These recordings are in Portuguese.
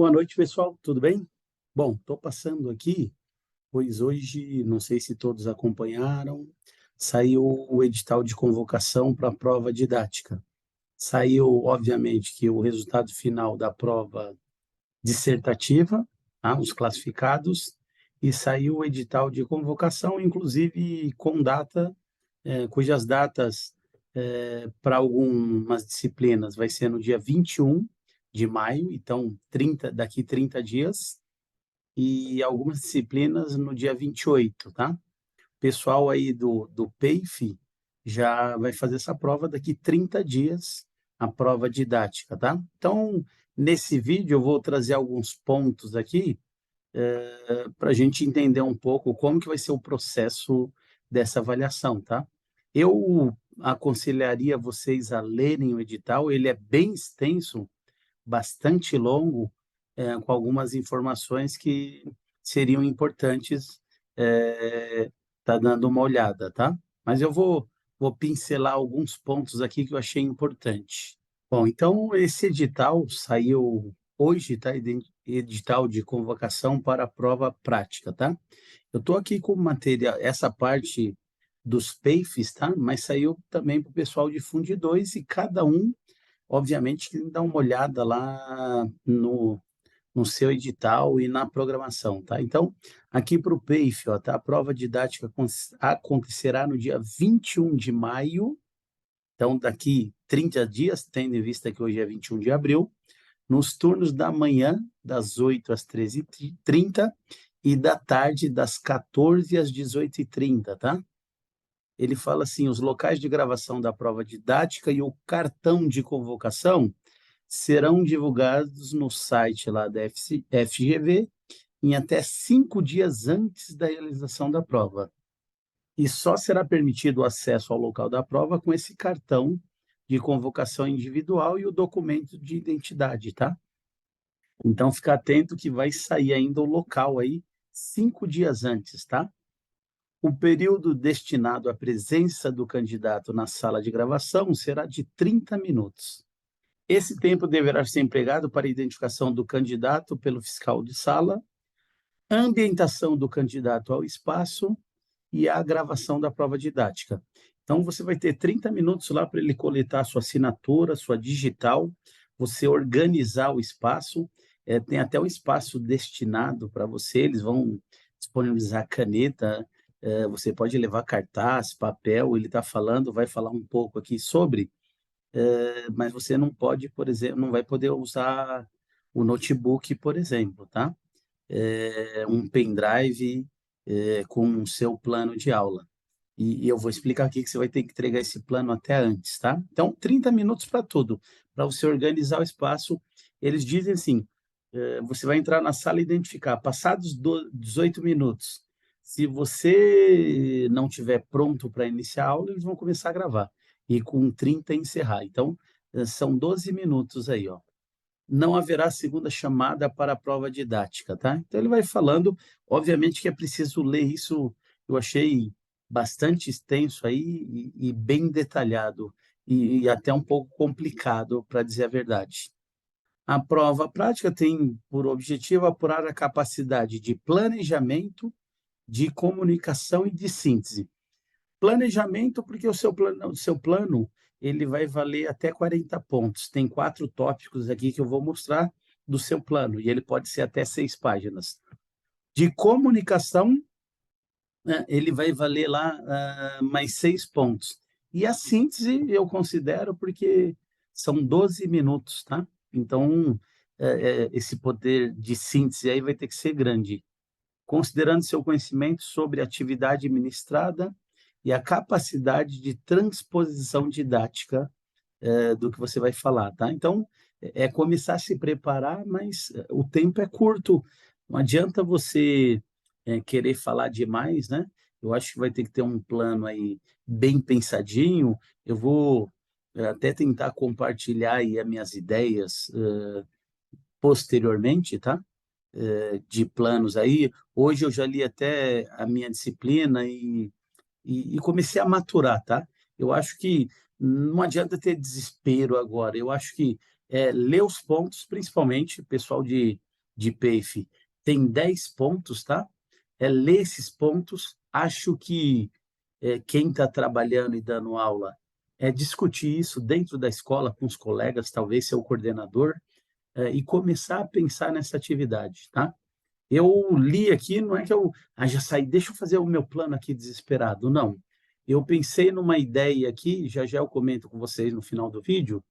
Boa noite, pessoal. Tudo bem? Bom, estou passando aqui, pois hoje, não sei se todos acompanharam, saiu o edital de convocação para a prova didática. Saiu, obviamente, que o resultado final da prova dissertativa, tá? Os classificados, e saiu o edital de convocação, inclusive com data, cujas datas para algumas disciplinas vai ser no dia 21 de maio, então daqui 30 dias, e algumas disciplinas no dia 28, tá? O pessoal aí do PEIF já vai fazer essa prova daqui 30 dias, a prova didática, tá? Então, nesse vídeo eu vou trazer alguns pontos aqui para a gente entender um pouco como que vai ser o processo dessa avaliação, tá? Eu aconselharia vocês a lerem o edital, ele é bem extenso, bastante longo, com algumas informações que seriam importantes tá dando uma olhada, tá? Mas eu vou pincelar alguns pontos aqui que eu achei importante. Bom, então esse edital saiu hoje, tá? Edital de convocação para a prova prática, tá? Eu estou aqui com material, essa parte dos PEIFs, tá? Mas saiu também para o pessoal de Fundi 2 e cada um, obviamente, que dá uma olhada lá no seu edital e na programação, tá? Então, aqui para o PEIF, ó, tá? A prova didática acontecerá no dia 21 de maio, então daqui 30 dias, tendo em vista que hoje é 21 de abril, nos turnos da manhã, das 8 às 13h30 e da tarde, das 14 às 18h30, tá? Ele fala assim, os locais de gravação da prova didática e o cartão de convocação serão divulgados no site lá da FGV em até 5 dias antes da realização da prova. E só será permitido o acesso ao local da prova com esse cartão de convocação individual e o documento de identidade, tá? Então, fica atento que vai sair ainda o local aí 5 dias antes, tá? O período destinado à presença do candidato na sala de gravação será de 30 minutos. Esse tempo deverá ser empregado para a identificação do candidato pelo fiscal de sala, ambientação do candidato ao espaço e a gravação da prova didática. Então, você vai ter 30 minutos lá para ele coletar sua assinatura, sua digital, você organizar o espaço, tem até um espaço destinado para você, eles vão disponibilizar caneta, você pode levar cartaz, papel, ele está falando, vai falar um pouco aqui sobre, mas você não pode, por exemplo, não vai poder usar o notebook, por exemplo, tá? Um pendrive com o seu plano de aula. E eu vou explicar aqui que você vai ter que entregar esse plano até antes, tá? Então, 30 minutos para tudo, para você organizar o espaço. Eles dizem assim, você vai entrar na sala e identificar, passados 18 minutos, se você não tiver pronto para iniciar a aula, eles vão começar a gravar, e com 30 encerrar. Então, são 12 minutos aí, ó. Não haverá segunda chamada para a prova didática, tá? Então, ele vai falando, obviamente que é preciso ler isso, eu achei bastante extenso aí e bem detalhado, e até um pouco complicado, para dizer a verdade. A prova prática tem por objetivo apurar a capacidade de planejamento, de comunicação e de síntese. Planejamento, porque o seu plano ele vai valer até 40 pontos. Tem 4 tópicos aqui que eu vou mostrar do seu plano, e ele pode ser até 6 páginas. De comunicação, né, ele vai valer lá mais 6 pontos. E a síntese eu considero porque são 12 minutos, tá? Então, esse poder de síntese aí vai ter que ser grande. Considerando seu conhecimento sobre a atividade administrada e a capacidade de transposição didática do que você vai falar, tá? Então, é começar a se preparar, mas o tempo é curto. Não adianta você querer falar demais, né? Eu acho que vai ter que ter um plano aí bem pensadinho. Eu vou até tentar compartilhar aí as minhas ideias posteriormente, tá? De planos aí. Hoje eu já li até a minha disciplina e comecei a maturar, tá? Eu acho que não adianta ter desespero agora. Eu acho que ler os pontos, principalmente, pessoal de PAFE tem 10 pontos, tá? Ler esses pontos. Acho que quem está trabalhando e dando aula discutir isso dentro da escola com os colegas, talvez seu coordenador, e começar a pensar nessa atividade, tá? Eu li aqui, não é que eu já saí, deixa eu fazer o meu plano aqui desesperado, não. Eu pensei numa ideia aqui, já já eu comento com vocês no final do vídeo,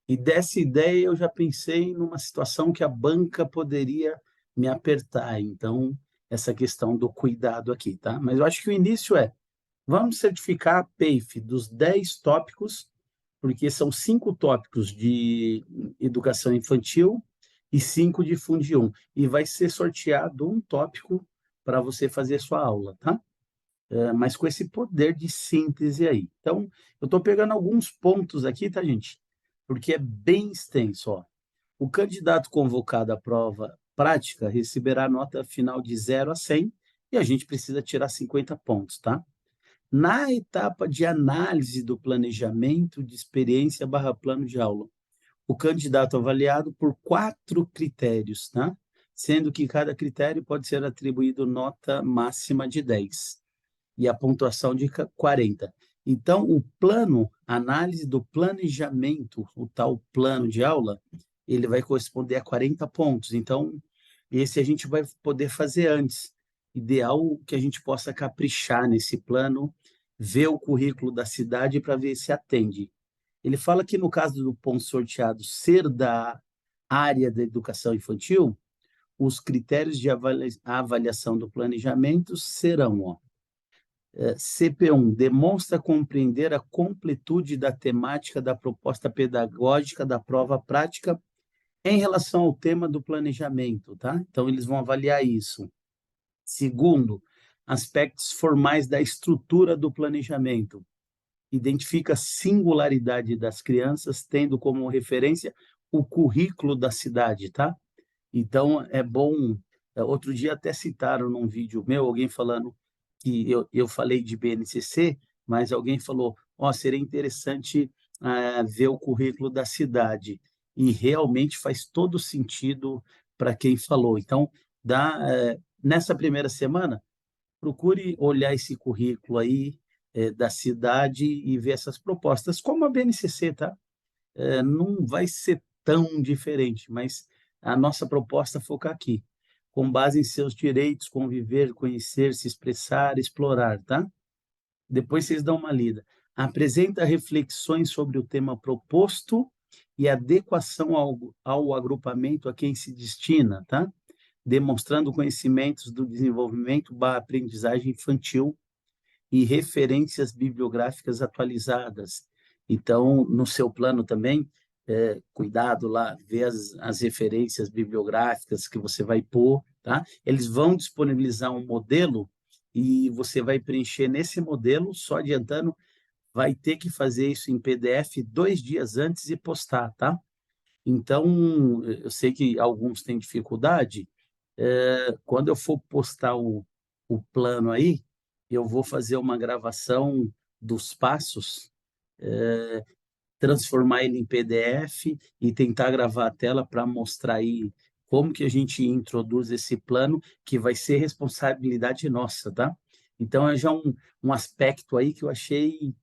e dessa ideia eu já pensei numa situação que a banca poderia me apertar, então, essa questão do cuidado aqui, tá? Mas eu acho que o início vamos certificar a PAFE dos 10 tópicos, porque são 5 tópicos de educação infantil e 5 de Fundi 1. E vai ser sorteado um tópico para você fazer sua aula, tá? Mas com esse poder de síntese aí. Então, eu estou pegando alguns pontos aqui, tá, gente? Porque é bem extenso, ó. O candidato convocado à prova prática receberá nota final de 0 a 100 e a gente precisa tirar 50 pontos, tá? Na etapa de análise do planejamento de experiência barra plano de aula, o candidato avaliado por 4 critérios, tá? Sendo que cada critério pode ser atribuído nota máxima de 10 e a pontuação de 40. Então, o plano, análise do planejamento, o tal plano de aula, ele vai corresponder a 40 pontos. Então, esse a gente vai poder fazer antes. Ideal que a gente possa caprichar nesse plano, ver o currículo da cidade para ver se atende. Ele fala que no caso do ponto sorteado ser da área da educação infantil, os critérios de avaliação do planejamento serão, ó, CP1, demonstra compreender a completude da temática da proposta pedagógica da prova prática em relação ao tema do planejamento, tá? Então, eles vão avaliar isso. Segundo, aspectos formais da estrutura do planejamento. Identifica a singularidade das crianças, tendo como referência o currículo da cidade, tá? Então, é bom. Outro dia até citaram num vídeo meu, alguém falando que eu falei de BNCC, mas alguém falou: ó, seria interessante ver o currículo da cidade. E realmente faz todo sentido para quem falou. Então, nessa primeira semana, procure olhar esse currículo aí da cidade e ver essas propostas, como a BNCC, tá? Não vai ser tão diferente, mas a nossa proposta é focar aqui, com base em seus direitos, conviver, conhecer, se expressar, explorar, tá? Depois vocês dão uma lida. Apresenta reflexões sobre o tema proposto e adequação ao agrupamento a quem se destina, tá? Demonstrando conhecimentos do desenvolvimento da aprendizagem infantil e referências bibliográficas atualizadas. Então, no seu plano também, cuidado lá, ver as referências bibliográficas que você vai pôr, tá? Eles vão disponibilizar um modelo e você vai preencher nesse modelo, só adiantando, vai ter que fazer isso em PDF 2 dias antes e postar, tá? Então, eu sei que alguns têm dificuldade, quando eu for postar o plano aí, eu vou fazer uma gravação dos passos, transformar ele em PDF e tentar gravar a tela para mostrar aí como que a gente introduz esse plano, que vai ser responsabilidade nossa, tá? Então, é já um aspecto aí que eu achei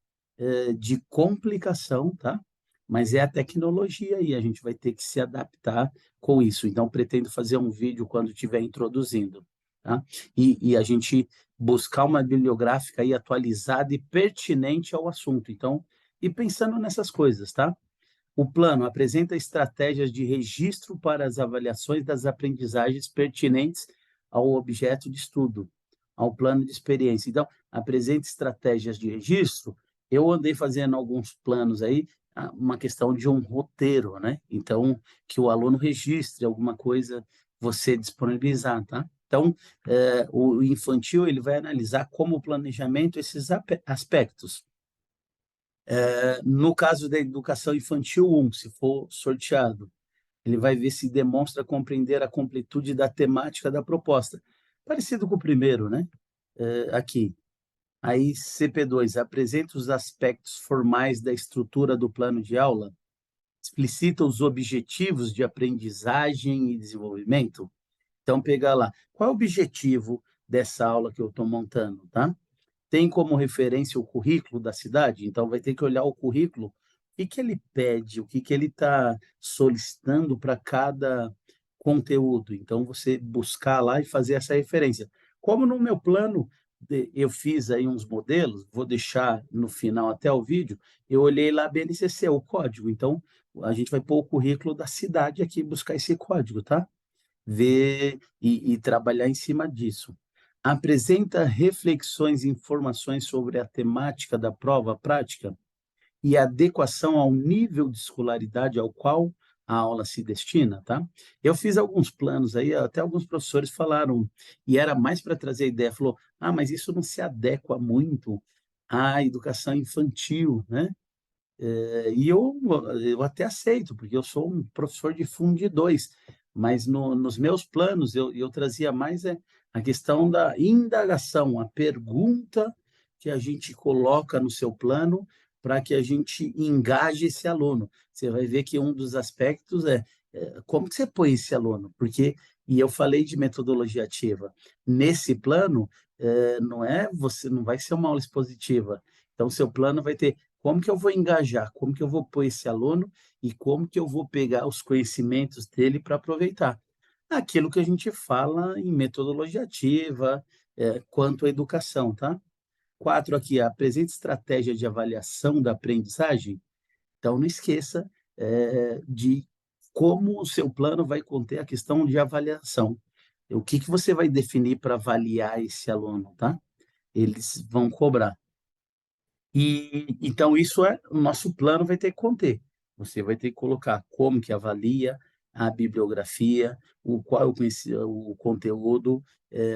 de complicação, tá? Mas é a tecnologia aí, a gente vai ter que se adaptar com isso. Então, pretendo fazer um vídeo quando estiver introduzindo, tá? E a gente buscar uma bibliográfica aí atualizada e pertinente ao assunto. Então, e pensando nessas coisas, tá? O plano apresenta estratégias de registro para as avaliações das aprendizagens pertinentes ao objeto de estudo, ao plano de experiência. Então, apresenta estratégias de registro. Eu andei fazendo alguns planos aí, uma questão de um roteiro, né? Então, que o aluno registre alguma coisa, você disponibilizar, tá? Então, o infantil ele vai analisar como planejamento esses aspectos. No caso da educação infantil 1, se for sorteado, ele vai ver se demonstra compreender a completude da temática da proposta. Parecido com o primeiro, né? Aqui. Aí, CP2, apresenta os aspectos formais da estrutura do plano de aula, explicita os objetivos de aprendizagem e desenvolvimento, Então, pegar lá, qual é o objetivo dessa aula que eu estou montando, tá? Tem como referência o currículo da cidade, então vai ter que olhar o currículo, o que que ele pede, o que que ele está solicitando para cada conteúdo. Então, você buscar lá e fazer essa referência. Como no meu plano, eu fiz aí uns modelos, vou deixar no final até o vídeo, eu olhei lá BNCC, o código. Então, a gente vai pôr o currículo da cidade aqui, buscar esse código, tá? Ver e trabalhar em cima disso. Apresenta reflexões e informações sobre a temática da prova prática e adequação ao nível de escolaridade ao qual a aula se destina, tá? Eu fiz alguns planos aí, até alguns professores falaram, e era mais para trazer a ideia, falou, mas isso não se adequa muito à educação infantil, né? E eu até aceito, porque eu sou um professor de Fundo de 2, mas nos meus planos eu trazia mais a questão da indagação, a pergunta que a gente coloca no seu plano para que a gente engaje esse aluno. Você vai ver que um dos aspectos é como que você põe esse aluno, porque, e eu falei de metodologia ativa, nesse plano, não vai ser uma aula expositiva, então seu plano vai ter como que eu vou engajar? Como que eu vou pôr esse aluno e como que eu vou pegar os conhecimentos dele para aproveitar? Aquilo que a gente fala em metodologia ativa, quanto à educação, tá? 4 aqui, apresente estratégia de avaliação da aprendizagem. Então, não esqueça de como o seu plano vai conter a questão de avaliação. O que que você vai definir para avaliar esse aluno, tá? Eles vão cobrar. E então isso o nosso plano vai ter que conter. Você vai ter que colocar como que avalia a bibliografia, qual é o conteúdo,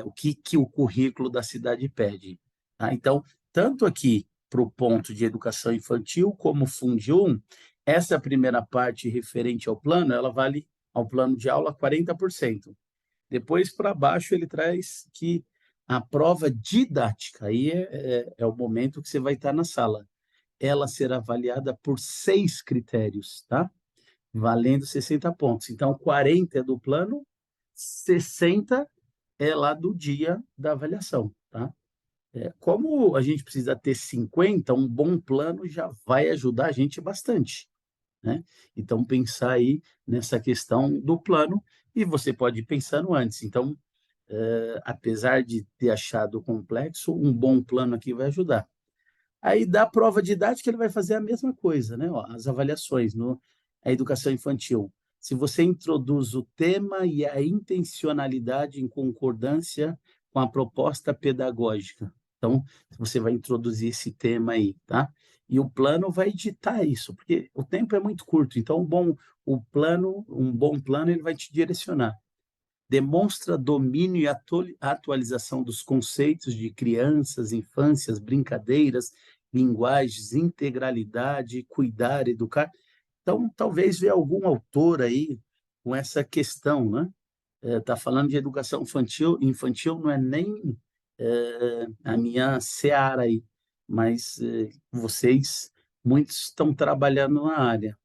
o que que o currículo da cidade pede, tá? Então, tanto aqui para o ponto de educação infantil como Fundi 1, essa primeira parte referente ao plano, ela vale ao plano de aula 40%. Depois, para baixo, ele traz que a prova didática, aí é o momento que você vai estar na sala. Ela será avaliada por 6 critérios, tá? Valendo 60 pontos. Então, 40 é do plano, 60 é lá do dia da avaliação, tá? Como a gente precisa ter 50, um bom plano já vai ajudar a gente bastante, né? Então, pensar aí nessa questão do plano, e você pode ir pensando antes. Então, apesar de ter achado complexo, um bom plano aqui vai ajudar. Aí, da prova didática, ele vai fazer a mesma coisa, né? Ó, as avaliações, a educação infantil. Se você introduz o tema e a intencionalidade em concordância com a proposta pedagógica. Então, você vai introduzir esse tema aí, tá? E o plano vai ditar isso, porque o tempo é muito curto. Então, um bom plano, ele vai te direcionar. Demonstra domínio e atualização dos conceitos de crianças, infâncias, brincadeiras, linguagens, integralidade, cuidar, educar. Então, talvez ver algum autor aí com essa questão, né? Está falando de educação infantil, infantil não é nem a minha seara aí, mas vocês, muitos estão trabalhando na área.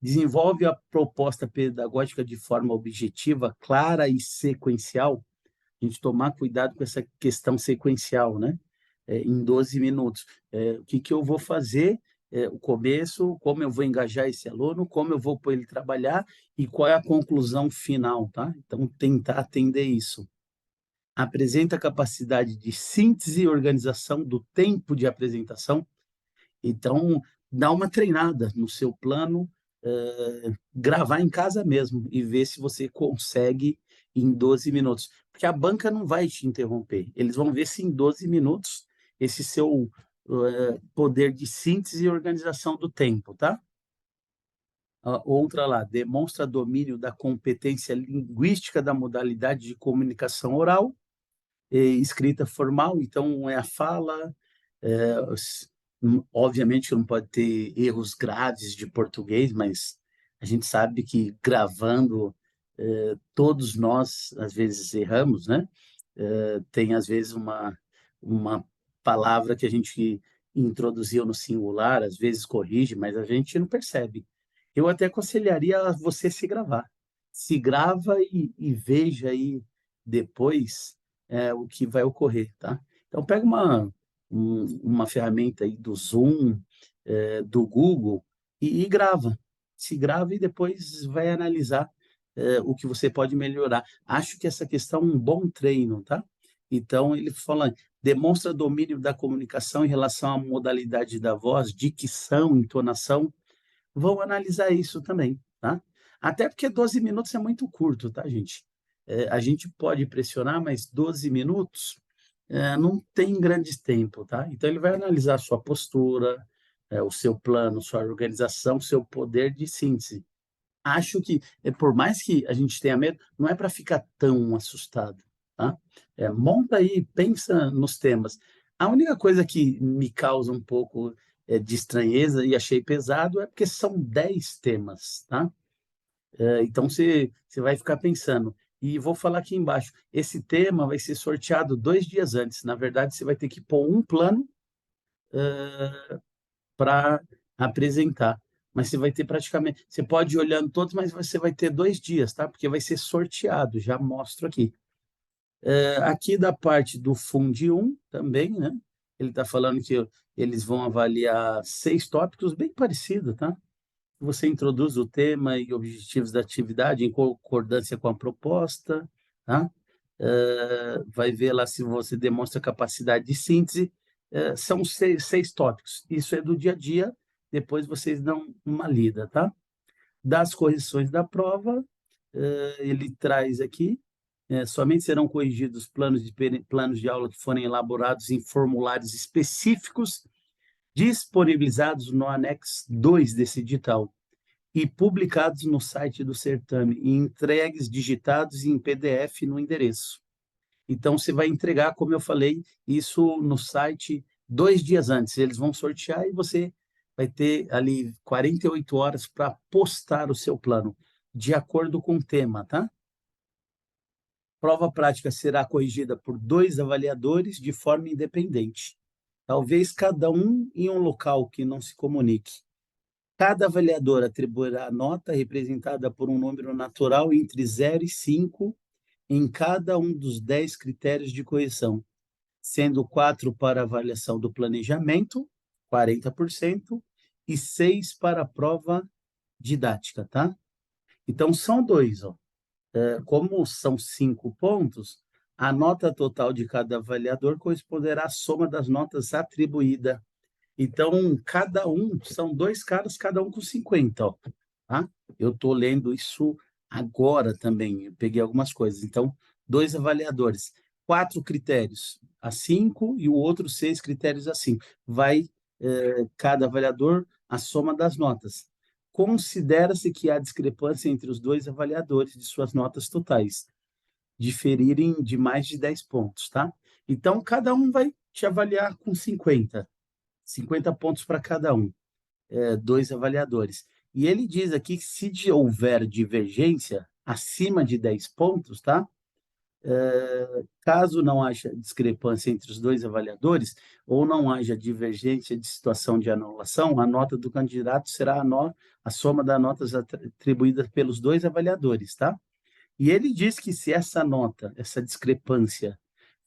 Desenvolve a proposta pedagógica de forma objetiva, clara e sequencial. A gente tomar cuidado com essa questão sequencial, né? Em 12 minutos. O que que eu vou fazer? O começo, como eu vou engajar esse aluno, como eu vou pôr ele trabalhar e qual é a conclusão final, tá? Então, tentar atender isso. Apresenta a capacidade de síntese e organização do tempo de apresentação. Então, dá uma treinada no seu plano, gravar em casa mesmo e ver se você consegue em 12 minutos. Porque a banca não vai te interromper. Eles vão ver se em 12 minutos esse seu poder de síntese e organização do tempo, tá? Outra lá, demonstra domínio da competência linguística da modalidade de comunicação oral escrita formal, então é a fala, é, obviamente que não pode ter erros graves de português, mas a gente sabe que gravando, todos nós às vezes erramos, né? Tem às vezes uma palavra que a gente introduziu no singular, às vezes corrige, mas a gente não percebe. Eu até aconselharia a você se gravar. se grava e veja aí depois o que vai ocorrer, tá? Então pega uma ferramenta aí do Zoom, do Google e grava. Se grava e depois vai analisar o que você pode melhorar. Acho que essa questão é um bom treino, tá? Então ele fala, demonstra domínio da comunicação em relação à modalidade da voz, dicção, entonação. Vão analisar isso também, tá? Até porque 12 minutos é muito curto, tá, gente? A gente pode pressionar, mas 12 minutos não tem grande tempo, tá? Então, ele vai analisar a sua postura, o seu plano, sua organização, seu poder de síntese. Acho que, por mais que a gente tenha medo, não é para ficar tão assustado, tá? Monta aí, pensa nos temas. A única coisa que me causa um pouco de estranheza e achei pesado é porque são 10 temas, tá? Então você vai ficar pensando. E vou falar aqui embaixo, esse tema vai ser sorteado 2 dias antes. Na verdade, você vai ter que pôr um plano para apresentar. Mas você vai ter praticamente, você pode ir olhando todos, mas você vai ter 2 dias, tá? Porque vai ser sorteado, já mostro aqui. Aqui da parte do Fundi 1 também, né? Ele está falando que eles vão avaliar 6 tópicos bem parecidos, tá? Você introduz o tema e objetivos da atividade em concordância com a proposta, tá? Vai ver lá se você demonstra capacidade de síntese. São seis tópicos. Isso é do dia a dia, depois vocês dão uma lida, tá? Das correções da prova, ele traz aqui, somente serão corrigidos planos de aula que forem elaborados em formulários específicos, disponibilizados no anexo 2 desse edital e publicados no site do certame e entregues digitados em PDF no endereço. Então, você vai entregar, como eu falei, isso no site 2 dias antes. Eles vão sortear e você vai ter ali 48 horas para postar o seu plano, de acordo com o tema, tá? Prova prática será corrigida por 2 avaliadores de forma independente, talvez cada um em um local que não se comunique. Cada avaliador atribuirá nota representada por um número natural entre 0 e 5 em cada um dos 10 critérios de correção, sendo 4 para avaliação do planejamento, 40%, e 6 para a prova didática, tá? Então, são dois, ó. Como são 5 pontos, a nota total de cada avaliador corresponderá à soma das notas atribuídas. Então, cada um, são 2 caras, cada um com 50, ó, tá? Eu estou lendo isso agora também, eu peguei algumas coisas. Então, 2 avaliadores, 4 critérios a 5 e o outro 6 critérios a 5. Vai, cada avaliador, a soma das notas. Considera-se que há discrepância entre os 2 avaliadores de suas notas totais, diferirem de mais de 10 pontos, tá? Então, cada um vai te avaliar com 50 pontos para cada um, 2 avaliadores. E ele diz aqui que se houver divergência acima de 10 pontos, tá? Caso não haja discrepância entre os 2 avaliadores ou não haja divergência de situação de anulação, a nota do candidato será a soma das notas atribuídas pelos 2 avaliadores, tá? E ele diz que se essa nota, essa discrepância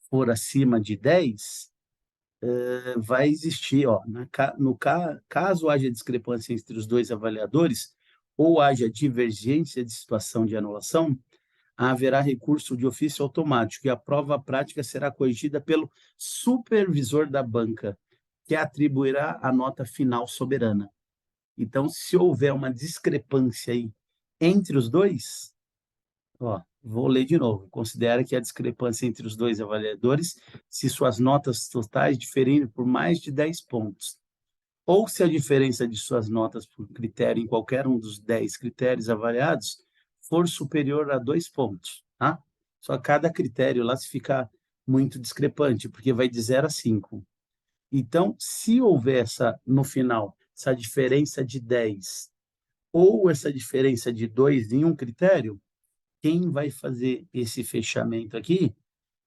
for acima de 10, vai existir, ó, caso haja discrepância entre os 2 avaliadores ou haja divergência de situação de anulação, haverá recurso de ofício automático e a prova prática será corrigida pelo supervisor da banca, que atribuirá a nota final soberana. Então, se houver uma discrepância aí entre os dois, ó, vou ler de novo. Considera que a discrepância entre os 2 avaliadores, se suas notas totais diferirem por mais de 10 pontos, ou se a diferença de suas notas por critério em qualquer um dos 10 critérios avaliados for superior a 2 pontos, tá? Só cada critério lá se ficar muito discrepante, porque vai de 0 a 5. Então, se houver no final, essa diferença de 10 ou essa diferença de 2 em um critério, quem vai fazer esse fechamento aqui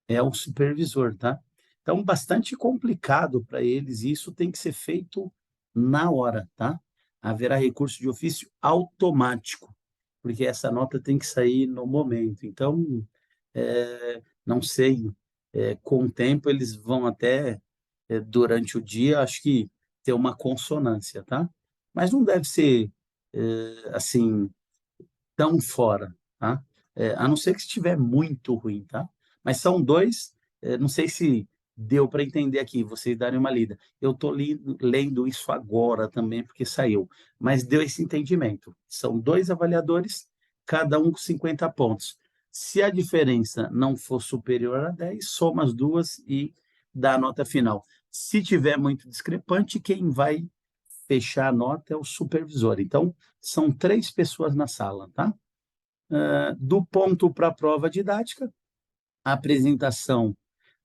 é o supervisor, tá? Então, bastante complicado para eles, e isso tem que ser feito na hora, tá? Haverá recurso de ofício automático. porque essa nota tem que sair no momento. Então, não sei, com o tempo eles vão até, durante o dia, acho que ter uma consonância, tá? Mas não deve ser, assim, tão fora, tá? A não ser que estiver muito ruim, tá? Mas são dois, não sei se deu para entender aqui, vocês darem uma lida. Eu estou lendo isso agora também, porque saiu, mas deu esse entendimento. São dois avaliadores, cada um com 50 pontos. Se a diferença não for superior a 10, soma as duas e dá a nota final. Se tiver muito discrepante, quem vai fechar a nota é o supervisor. Então, são 3 pessoas na sala, tá? Do ponto para a prova didática, a apresentação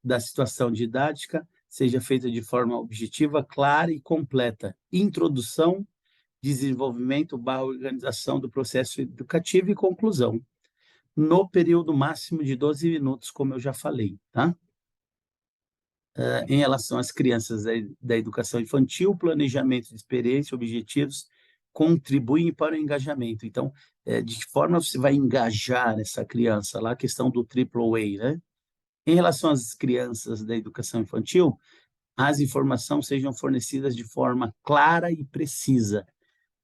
da situação didática seja feita de forma objetiva, clara e completa. Introdução, desenvolvimento barra organização do processo educativo e conclusão. No período máximo de 12 minutos, como eu já falei, tá? Em relação às crianças da educação infantil, planejamento de experiência, objetivos, contribuem para o engajamento. Então, de que forma você vai engajar essa criança? Lá a questão do triple A, né? Em relação às crianças da educação infantil, as informações sejam fornecidas de forma clara e precisa,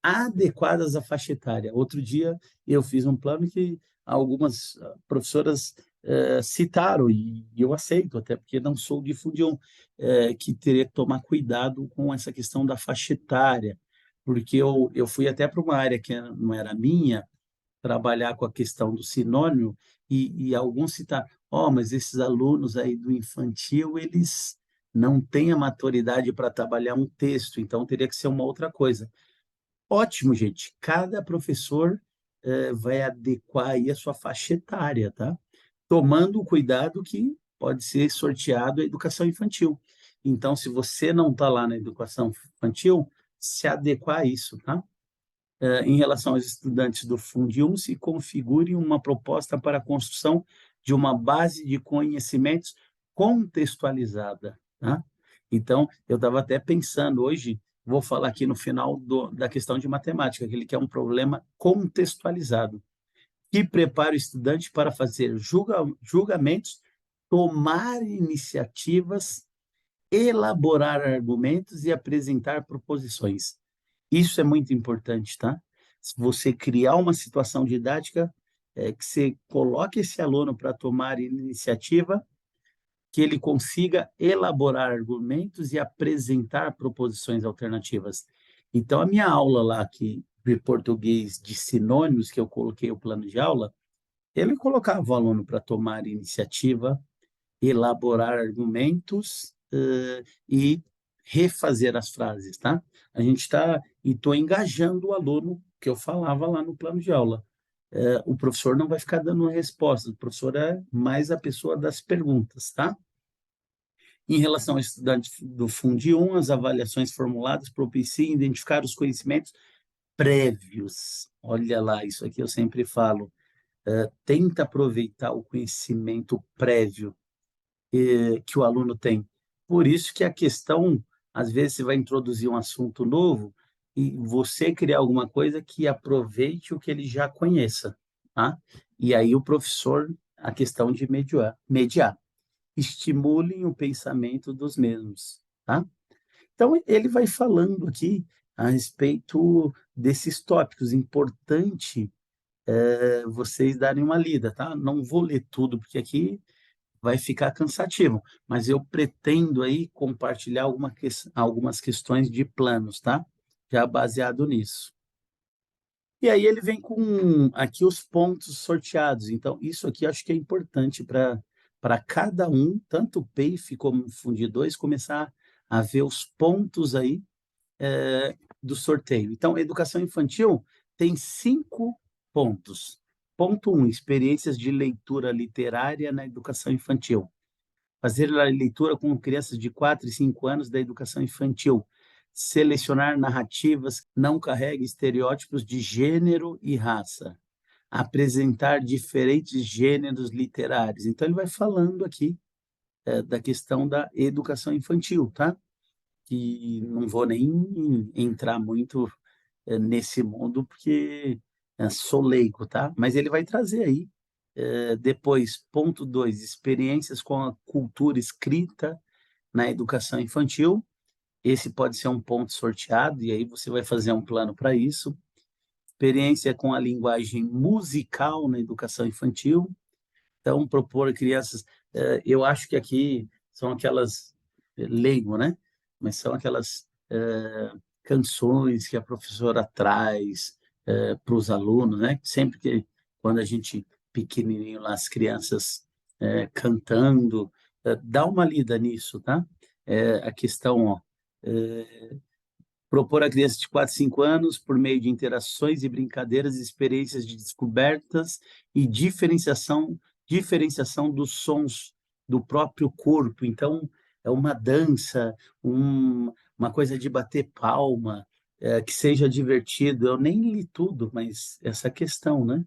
adequadas à faixa etária. Outro dia eu fiz um plano que algumas professoras citaram, e eu aceito, até porque não sou de Fundium, que teria que tomar cuidado com essa questão da faixa etária, porque eu fui até para uma área que não era minha, trabalhar com a questão do sinônimo, e alguns citaram, mas esses alunos aí do infantil, eles não têm a maturidade para trabalhar um texto, então teria que ser uma outra coisa. Ótimo, gente. Cada professor vai adequar aí a sua faixa etária, tá? Tomando o cuidado que pode ser sorteado a educação infantil. Então, se você não está lá na educação infantil, se adequar a isso, tá? Em relação aos estudantes do Fundium, se configure uma proposta para a construção de uma base de conhecimentos contextualizada, tá? Então, eu estava até pensando hoje, vou falar aqui no final da questão de matemática, que ele quer um problema contextualizado, que prepara o estudante para fazer julgamentos, tomar iniciativas, elaborar argumentos e apresentar proposições. Isso é muito importante, tá? Se você criar uma situação didática, que você coloque esse aluno para tomar iniciativa, que ele consiga elaborar argumentos e apresentar proposições alternativas. Então, a minha aula lá de português de sinônimos, que eu coloquei o plano de aula, ele colocava o aluno para tomar iniciativa, elaborar argumentos e refazer as frases, tá? A gente está, e estou engajando o aluno, que eu falava lá no plano de aula. O professor não vai ficar dando respostas, o professor é mais a pessoa das perguntas, tá? Em relação ao estudante do Fundi 1, as avaliações formuladas propiciam identificar os conhecimentos prévios. Olha lá, isso aqui eu sempre falo. Tenta aproveitar o conhecimento prévio que o aluno tem. Por isso que a questão, às vezes, você vai introduzir um assunto novo e você criar alguma coisa que aproveite o que ele já conheça, tá? E aí o professor, a questão de mediar. Estimulem o pensamento dos mesmos, tá? Então, ele vai falando aqui a respeito desses tópicos. Importante vocês darem uma lida, tá? Não vou ler tudo, porque aqui vai ficar cansativo, mas eu pretendo aí compartilhar algumas questões de planos, tá? Já baseado nisso. E aí ele vem com aqui os pontos sorteados. Então, isso aqui eu acho que é importante para cada um, tanto o PEIF como o Fundi 2, começar a ver os pontos aí do sorteio. Então, educação infantil tem 5 pontos. Ponto 1, experiências de leitura literária na educação infantil. Fazer a leitura com crianças de 4 e 5 anos da educação infantil. Selecionar narrativas que não carreguem estereótipos de gênero e raça. Apresentar diferentes gêneros literários. Então, ele vai falando aqui da questão da educação infantil, tá? Que não vou nem entrar muito nesse mundo, porque sou leigo, tá? Mas ele vai trazer aí, depois, ponto 2, experiências com a cultura escrita na educação infantil. Esse pode ser um ponto sorteado, e aí você vai fazer um plano para isso. Experiência com a linguagem musical na educação infantil. Então, propor a crianças, eu acho que aqui são aquelas, leigo, né? Mas são aquelas canções que a professora traz para os alunos, né? Sempre que, quando a gente, pequenininho lá, as crianças cantando, dá uma lida nisso, tá? A questão, ó, propor a criança de 4 5 anos, por meio de interações e brincadeiras, experiências de descobertas e diferenciação dos sons do próprio corpo. Então, é uma dança, uma coisa de bater palma, que seja divertido. Eu nem li tudo, mas essa questão, né?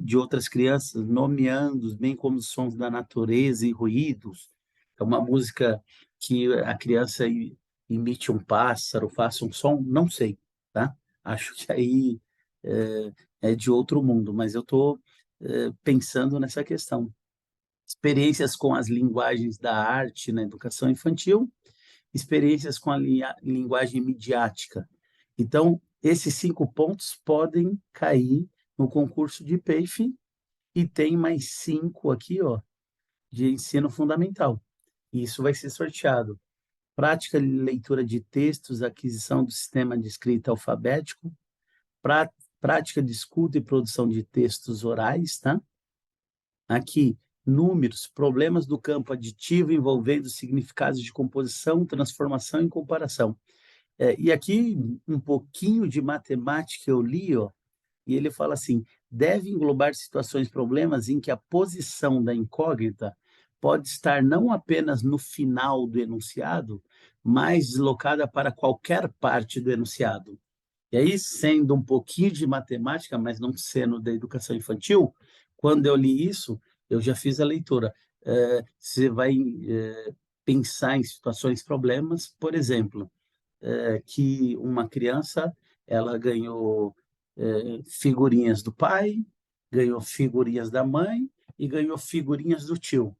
De outras crianças, nomeando, bem como os sons da natureza e ruídos. É uma música que a criança imite um pássaro, faça um som, não sei, tá? Acho que aí é de outro mundo, mas eu estou pensando nessa questão. Experiências com as linguagens da arte na educação infantil, experiências com a linguagem midiática. Então, esses 5 pontos podem cair no concurso de PEIF e tem mais 5 aqui, ó, de ensino fundamental. E isso vai ser sorteado. Prática de leitura de textos, aquisição do sistema de escrita alfabético, prática de escuta e produção de textos orais, tá? Aqui, números, problemas do campo aditivo envolvendo significados de composição, transformação e comparação. E aqui, um pouquinho de matemática eu li, ó, e ele fala assim: deve englobar situações, problemas em que a posição da incógnita pode estar não apenas no final do enunciado, mas deslocada para qualquer parte do enunciado. E aí, sendo um pouquinho de matemática, mas não sendo da educação infantil, quando eu li isso, eu já fiz a leitura. Você vai pensar em situações, problemas, por exemplo, que uma criança ela ganhou figurinhas do pai, ganhou figurinhas da mãe e ganhou figurinhas do tio.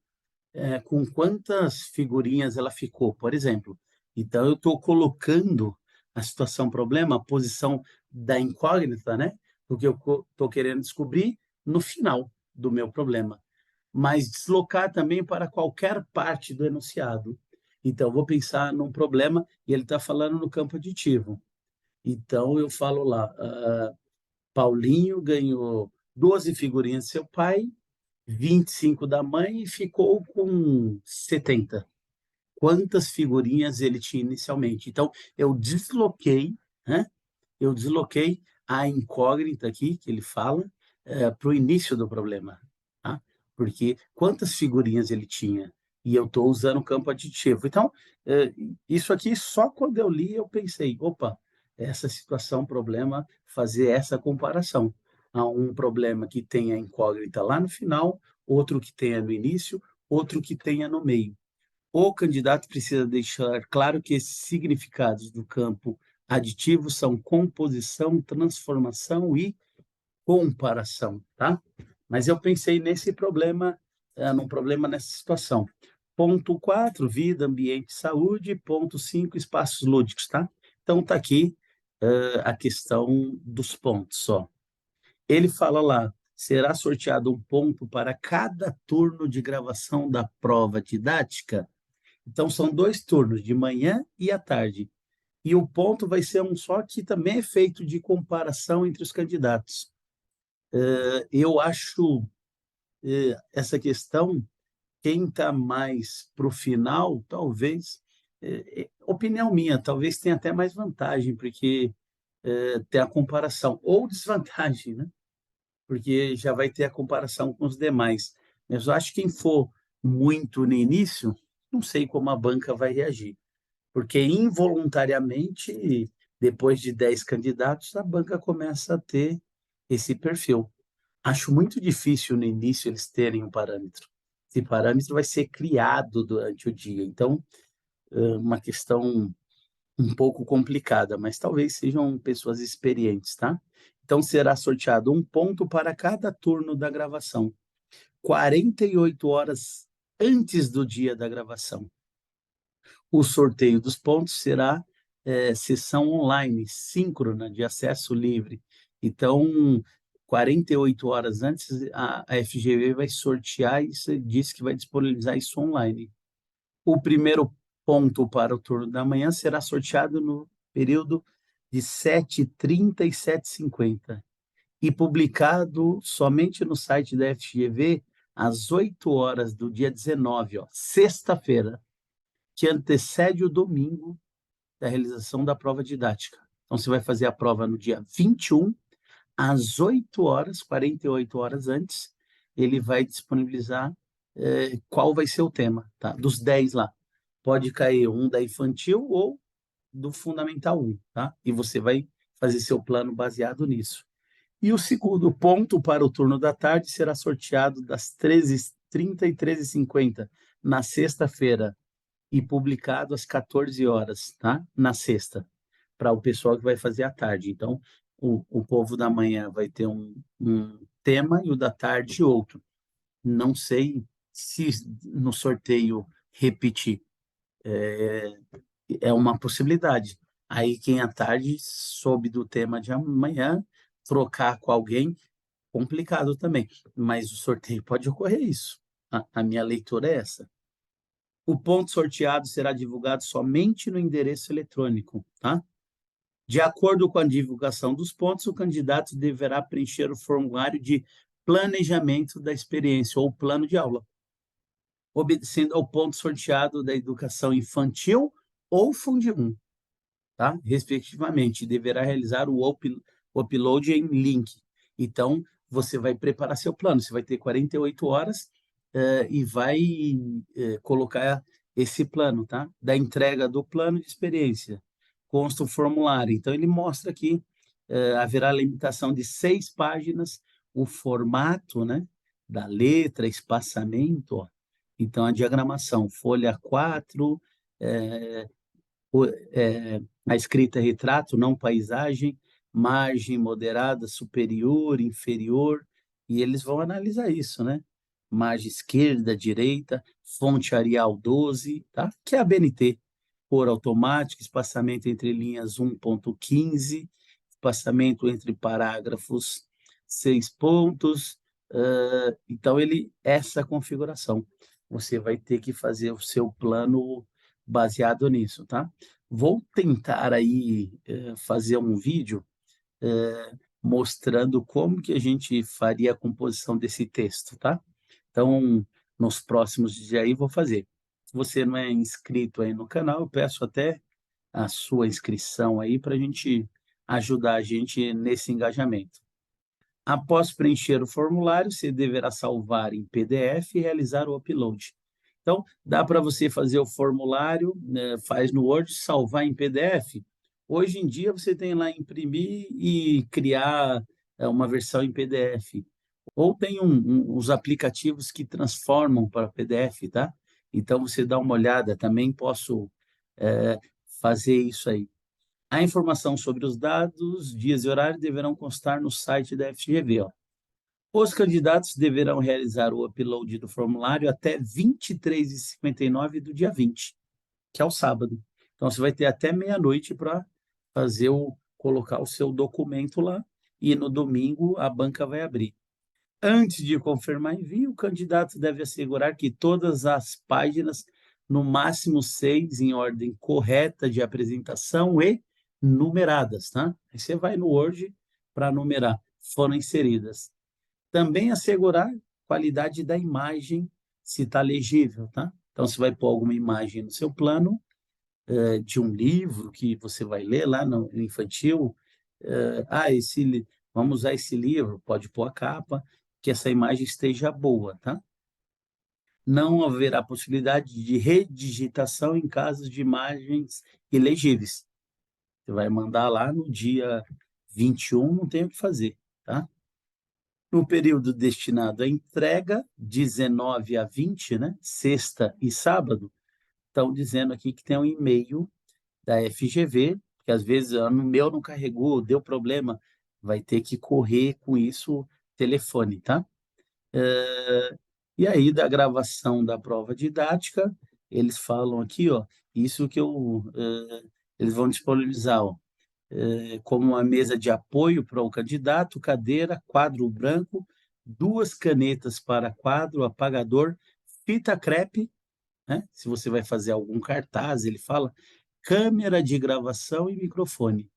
Com quantas figurinhas ela ficou, por exemplo? Então, eu estou colocando a situação problema, a posição da incógnita, né? Porque eu estou querendo descobrir no final do meu problema, mas deslocar também para qualquer parte do enunciado. Então, eu vou pensar num problema e ele está falando no campo aditivo. Então, eu falo lá, Paulinho ganhou 12 figurinhas de seu pai, 25 da mãe e ficou com 70. Quantas figurinhas ele tinha inicialmente? Então, eu desloquei, né? Eu desloquei a incógnita aqui, que ele fala, para o início do problema, tá? Porque quantas figurinhas ele tinha? E eu estou usando o campo aditivo. Então, isso aqui, só quando eu li, eu pensei, opa, essa situação, problema, fazer essa comparação. Há um problema que tenha incógnita lá no final, outro que tenha no início, outro que tenha no meio. O candidato precisa deixar claro que esses significados do campo aditivo são composição, transformação e comparação, tá? Mas eu pensei nesse problema, num problema nessa situação. Ponto 4, vida, ambiente, saúde. Ponto 5, espaços lúdicos, tá? Então, está aqui a questão dos pontos, só. Ele fala lá, será sorteado um ponto para cada turno de gravação da prova didática. Então, são 2 turnos, de manhã e à tarde. E o ponto vai ser um só, que também é feito de comparação entre os candidatos. Eu acho essa questão, quem está mais para o final, talvez, opinião minha, talvez tenha até mais vantagem, porque tem a comparação, ou desvantagem, né? Porque já vai ter a comparação com os demais. Mas eu acho que quem for muito no início, não sei como a banca vai reagir, porque involuntariamente, depois de 10 candidatos, a banca começa a ter esse perfil. Acho muito difícil no início eles terem um parâmetro. Esse parâmetro vai ser criado durante o dia. Então, uma questão um pouco complicada, mas talvez sejam pessoas experientes, tá? Então, será sorteado um ponto para cada turno da gravação, 48 horas antes do dia da gravação. O sorteio dos pontos será sessão online, síncrona, de acesso livre. Então, 48 horas antes, a FGV vai sortear e diz que vai disponibilizar isso online. O primeiro ponto para o turno da manhã será sorteado no período de 7h30 e 7h50 e publicado somente no site da FGV às 8 horas do dia 19, ó, sexta-feira, que antecede o domingo da realização da prova didática. Então, você vai fazer a prova no dia 21, às 8 horas, 48 horas antes, ele vai disponibilizar qual vai ser o tema, tá? Dos 10 lá. Pode cair um da infantil ou do Fundamental 1, tá? E você vai fazer seu plano baseado nisso. E o segundo ponto para o turno da tarde será sorteado das 13h30 e 13h50, na sexta-feira, e publicado às 14 horas, tá? Na sexta, para o pessoal que vai fazer à tarde. Então, o povo da manhã vai ter um tema e o da tarde outro. Não sei se no sorteio repetir. É uma possibilidade. Aí quem à tarde soube do tema de amanhã, trocar com alguém, complicado também. Mas o sorteio pode ocorrer isso. A minha leitura é essa. O ponto sorteado será divulgado somente no endereço eletrônico, tá? De acordo com a divulgação dos pontos, o candidato deverá preencher o formulário de planejamento da experiência ou plano de aula, obedecendo ao ponto sorteado da educação infantil ou Fundi 1, tá? Respectivamente, deverá realizar o upload em link. Então, você vai preparar seu plano, você vai ter 48 horas e vai colocar esse plano, tá? Da entrega do plano de experiência. Consta o formulário. Então, ele mostra aqui, haverá limitação de 6 páginas, o formato, né? Da letra, espaçamento, ó. Então, a diagramação, folha 4, a escrita é retrato, não paisagem, margem moderada, superior, inferior, e eles vão analisar isso, né? Margem esquerda, direita, fonte Arial 12, tá? Que é a BNT, cor automática, espaçamento entre linhas 1.15, espaçamento entre parágrafos 6 pontos. Então, essa configuração. Você vai ter que fazer o seu plano baseado nisso, tá? Vou tentar aí fazer um vídeo mostrando como que a gente faria a composição desse texto, tá? Então, nos próximos dias aí vou fazer. Se você não é inscrito aí no canal, eu peço até a sua inscrição aí para a gente ajudar a gente nesse engajamento. Após preencher o formulário, você deverá salvar em PDF e realizar o upload. Então, dá para você fazer o formulário, né, faz no Word, salvar em PDF. Hoje em dia, você tem lá imprimir e criar uma versão em PDF. Ou tem os aplicativos que transformam para PDF, tá? Então, você dá uma olhada, também posso é, fazer isso aí. A informação sobre os dados, dias e horário deverão constar no site da FGV. Ó. Os candidatos deverão realizar o upload do formulário até 23h59 do dia 20, que é o sábado. Então, você vai ter até meia-noite para colocar o seu documento lá e no domingo a banca vai abrir. Antes de confirmar envio, o candidato deve assegurar que todas as páginas, no máximo 6, em ordem correta de apresentação e numeradas, tá? Aí você vai no Word para numerar, foram inseridas. Também assegurar qualidade da imagem, se está legível, tá? Então, você vai pôr alguma imagem no seu plano, de um livro que você vai ler lá no infantil. Vamos usar esse livro, pode pôr a capa, que essa imagem esteja boa, tá? Não haverá possibilidade de redigitação em casos de imagens ilegíveis. Você vai mandar lá no dia 21, não tem o que fazer, tá? No período destinado à entrega, 19 a 20, né? Sexta e sábado, estão dizendo aqui que tem um e-mail da FGV, que às vezes no meu não carregou, deu problema. vai ter que correr com isso telefone, tá? E aí, da gravação da prova didática, eles falam aqui, ó, isso que eles vão disponibilizar, ó, como uma mesa de apoio para o candidato, cadeira, quadro branco, duas canetas para quadro, apagador, fita crepe, né? Se você vai fazer algum cartaz, ele fala, câmera de gravação e microfone.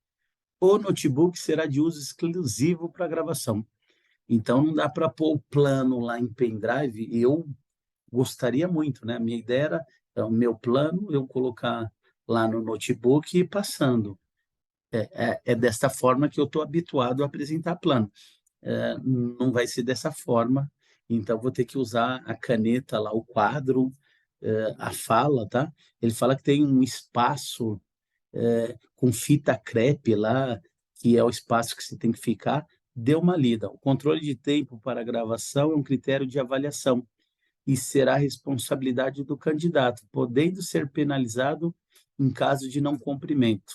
O notebook será de uso exclusivo para gravação. Então, não dá para pôr o plano lá em pendrive. Eu gostaria muito, né? A minha ideia era, o meu plano, eu colocar lá no notebook e ir passando. É desta forma que eu estou habituado a apresentar plano. Não vai ser dessa forma, então vou ter que usar a caneta lá, o quadro, a fala, tá? Ele fala que tem um espaço com fita crepe lá, que é o espaço que você tem que ficar. Dê uma lida. O controle de tempo para a gravação é um critério de avaliação e será responsabilidade do candidato, podendo ser penalizado em caso de não cumprimento.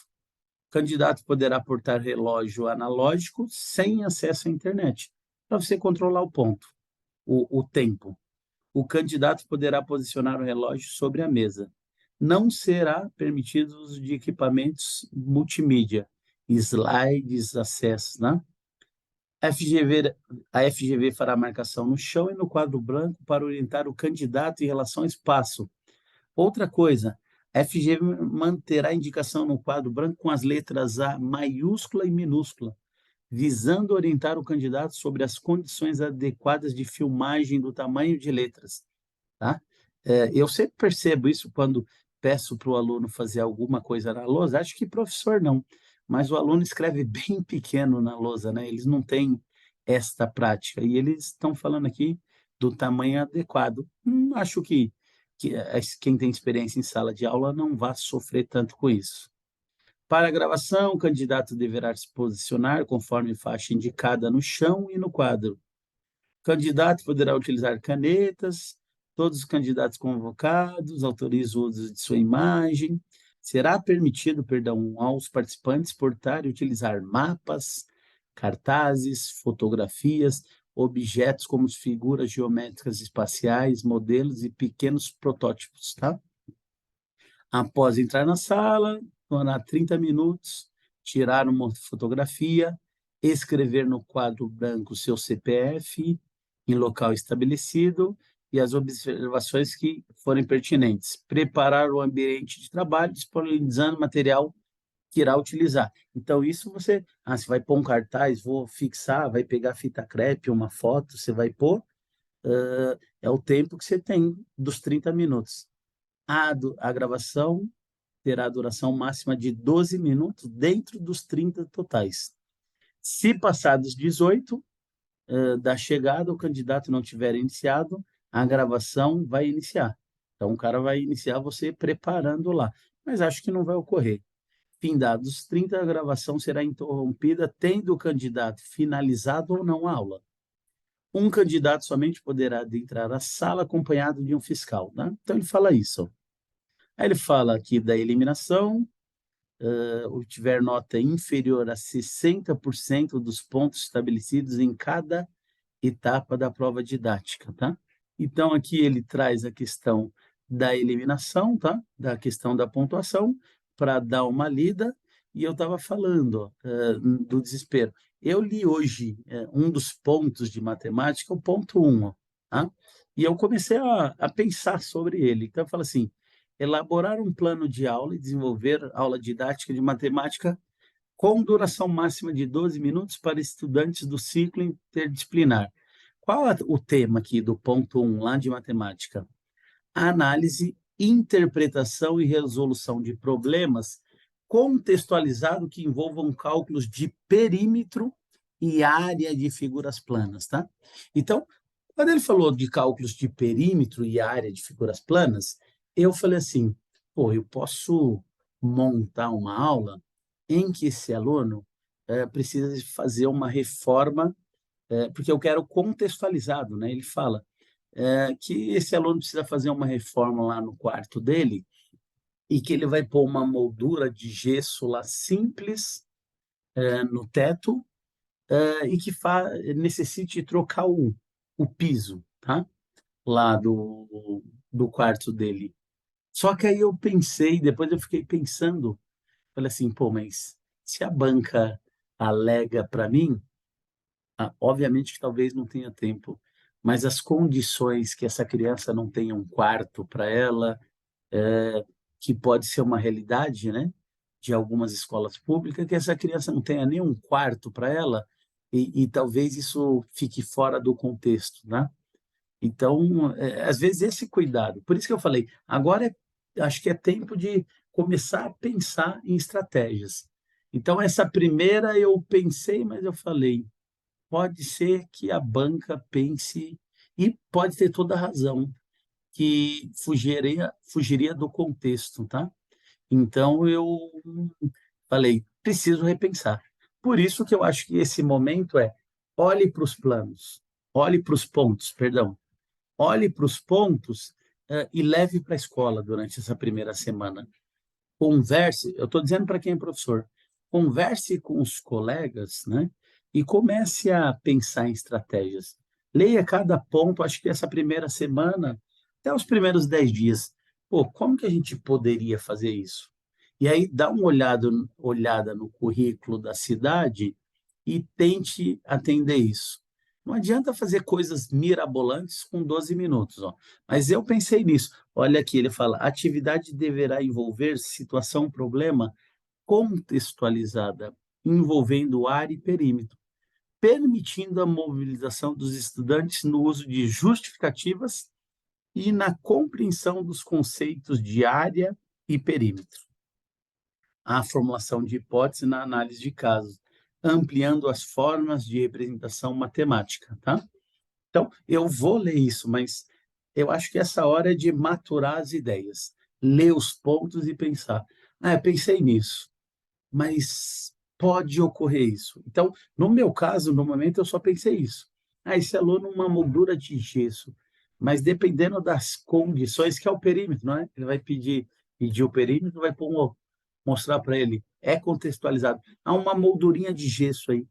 O candidato poderá portar relógio analógico sem acesso à internet, para você controlar o ponto, o tempo. O candidato poderá posicionar o relógio sobre a mesa. Não será permitido o uso de equipamentos multimídia, slides, acessos, né? FGV, a FGV fará marcação no chão e no quadro branco para orientar o candidato em relação ao espaço. Outra coisa, a FGV manterá a indicação no quadro branco com as letras A maiúscula e minúscula, visando orientar o candidato sobre as condições adequadas de filmagem do tamanho de letras. Tá? Eu sempre percebo isso quando peço para o aluno fazer alguma coisa na lousa, acho que professor não, mas o aluno escreve bem pequeno na lousa, né? Eles não têm esta prática, e eles estão falando aqui do tamanho adequado. Acho que quem tem experiência em sala de aula não vai sofrer tanto com isso. Para a gravação, o candidato deverá se posicionar conforme faixa indicada no chão e no quadro. O candidato poderá utilizar canetas, todos os candidatos convocados autorizam o uso de sua imagem. Será permitido, perdão, aos participantes portar e utilizar mapas, cartazes, fotografias, objetos como figuras geométricas espaciais, modelos e pequenos protótipos, tá? Após entrar na sala, demorar 30 minutos, tirar uma fotografia, escrever no quadro branco seu CPF em local estabelecido e as observações que forem pertinentes. Preparar o ambiente de trabalho, disponibilizando o material que irá utilizar. Então, isso você vai pôr um cartaz, vou fixar, vai pegar fita crepe, uma foto, você vai pôr, é o tempo que você tem dos 30 minutos. A gravação terá duração máxima de 12 minutos dentro dos 30 totais. Se passar dos 18 da chegada, o candidato não tiver iniciado, a gravação vai iniciar. Então, o cara vai iniciar você preparando lá. Mas acho que não vai ocorrer. Findados os 30, a gravação será interrompida, tendo o candidato finalizado ou não a aula. Um candidato somente poderá adentrar a sala acompanhado de um fiscal. Né? Então, ele fala isso. Aí ele fala aqui da eliminação, tiver nota inferior a 60% dos pontos estabelecidos em cada etapa da prova didática, tá? Então, aqui ele traz a questão da eliminação, tá? Da questão da pontuação, para dar uma lida, e eu estava falando ó, do desespero. Eu li hoje um dos pontos de matemática, o ponto 1, ó, tá? E eu comecei a pensar sobre ele. Então, eu falo assim, elaborar um plano de aula e desenvolver aula didática de matemática com duração máxima de 12 minutos para estudantes do ciclo interdisciplinar. Qual é o tema aqui do ponto 1, lá de matemática? Análise, interpretação e resolução de problemas contextualizado que envolvam cálculos de perímetro e área de figuras planas, tá? Então, quando ele falou de cálculos de perímetro e área de figuras planas, eu falei assim, pô, eu posso montar uma aula em que esse aluno precisa fazer uma reforma, porque eu quero contextualizado, né? Ele fala que esse aluno precisa fazer uma reforma lá no quarto dele e que ele vai pôr uma moldura de gesso lá simples no teto, e que necessite trocar o piso, tá? Lá do quarto dele. Só que aí eu pensei, depois eu fiquei pensando, falei assim, pô, mas se a banca alega para mim, obviamente que talvez não tenha tempo, mas as condições que essa criança não tenha um quarto para ela, que pode ser uma realidade, né, de algumas escolas públicas, que essa criança não tenha nenhum quarto para ela, e talvez isso fique fora do contexto, né? Então, às vezes esse cuidado. Por isso que eu falei, agora acho que é tempo de começar a pensar em estratégias. Então, essa primeira eu pensei, mas eu falei, pode ser que a banca pense, e pode ter toda a razão, que fugiria do contexto, tá? Então, eu falei, preciso repensar. Por isso que eu acho que esse momento olhe para os planos, olhe para os pontos, perdão, olhe para os pontos e leve para a escola durante essa primeira semana. Converse, eu estou dizendo para quem é professor, converse com os colegas, né? E comece a pensar em estratégias. Leia cada ponto, acho que essa primeira semana, até os primeiros 10 dias. Pô, como que a gente poderia fazer isso? E aí dá uma olhada no currículo da cidade e tente atender isso. Não adianta fazer coisas mirabolantes com 12 minutos, ó. Mas eu pensei nisso. Olha aqui, ele fala: atividade deverá envolver situação, problema contextualizada, envolvendo área e perímetro, permitindo a mobilização dos estudantes no uso de justificativas e na compreensão dos conceitos de área e perímetro. A formulação de hipótese na análise de casos, ampliando as formas de representação matemática, tá? Então, eu vou ler isso, mas eu acho que essa hora é de maturar as ideias, ler os pontos e pensar. Ah, eu pensei nisso, mas pode ocorrer isso. Então, no meu caso, no momento, eu só pensei isso. Ah, esse aluno uma moldura de gesso, mas dependendo das condições, que é o perímetro, não é? Ele vai pedir o perímetro, vai mostrar para ele, é contextualizado. Há uma moldurinha de gesso aí,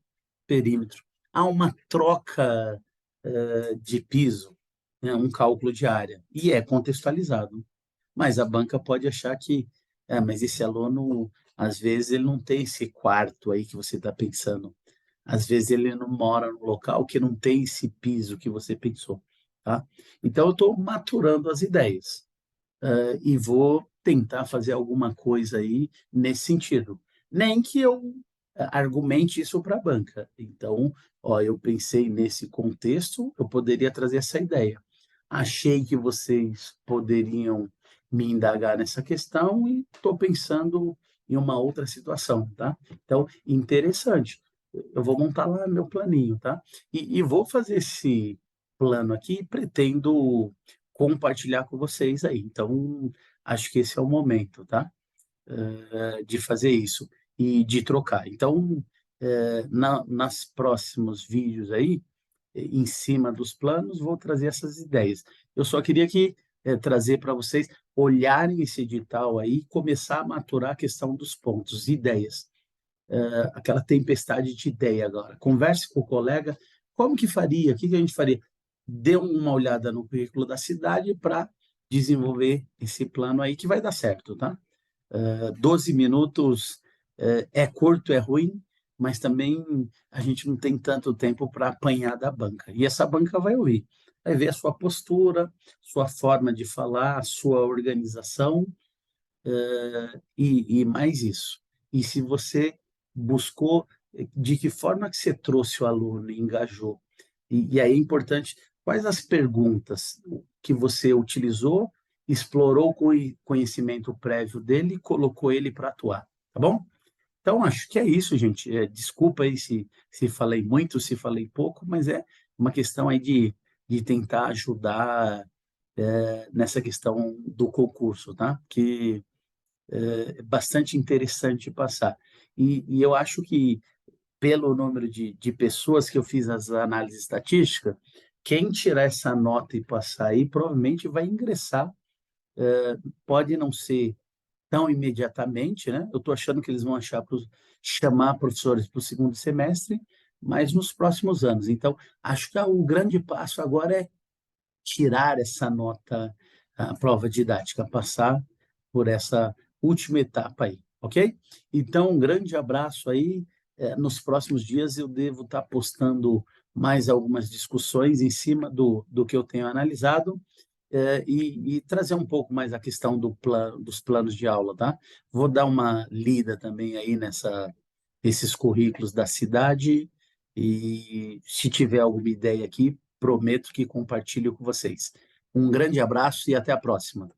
perímetro. Há uma troca de piso, né, um cálculo de área, e é contextualizado. Mas a banca pode achar que, mas esse aluno, às vezes, ele não tem esse quarto aí que você está pensando. Às vezes, ele não mora no local que não tem esse piso que você pensou. Tá? Então, eu estou maturando as ideias e vou tentar fazer alguma coisa aí nesse sentido. Nem que eu argumente isso para a banca. Então, ó, eu pensei nesse contexto, eu poderia trazer essa ideia. Achei que vocês poderiam me indagar nessa questão e estou pensando em uma outra situação, tá? Então, interessante. Eu vou montar lá meu planinho, tá? E vou fazer esse plano aqui e pretendo compartilhar com vocês aí. Então, acho que esse é o momento, tá? De fazer isso e de trocar. Então, nas próximos vídeos aí, em cima dos planos, vou trazer essas ideias. Eu só queria trazer para vocês olharem esse edital aí e começar a maturar a questão dos pontos, ideias, aquela tempestade de ideia agora. Converse com o colega, como que faria, o que que a gente faria? Dê uma olhada no currículo da cidade para desenvolver esse plano aí que vai dar certo, tá? 12 minutos é curto, é ruim, mas também a gente não tem tanto tempo para apanhar da banca. E essa banca vai ouvir, vai ver a sua postura, sua forma de falar, sua organização, e mais isso. E se você buscou, de que forma que você trouxe o aluno e engajou. E aí é importante, quais as perguntas que você utilizou, explorou com o conhecimento prévio dele e colocou ele para atuar, tá bom? Então, acho que é isso, gente. Desculpa aí se falei muito, se falei pouco, mas é uma questão aí de tentar ajudar nessa questão do concurso, tá? Que é bastante interessante passar. E eu acho que, pelo número de pessoas que eu fiz as análises estatísticas, quem tirar essa nota e passar aí provavelmente vai ingressar. Pode não ser tão imediatamente, né? Eu estou achando que eles vão chamar professores para o segundo semestre, mas nos próximos anos. Então, acho que o grande passo agora é tirar essa nota, a prova didática, passar por essa última etapa aí, ok? Então, um grande abraço aí. Nos próximos dias eu devo estar postando mais algumas discussões em cima do que eu tenho analisado, e trazer um pouco mais a questão dos planos de aula, tá? Vou dar uma lida também aí nesses currículos da cidade e se tiver alguma ideia aqui, prometo que compartilho com vocês. Um grande abraço e até a próxima.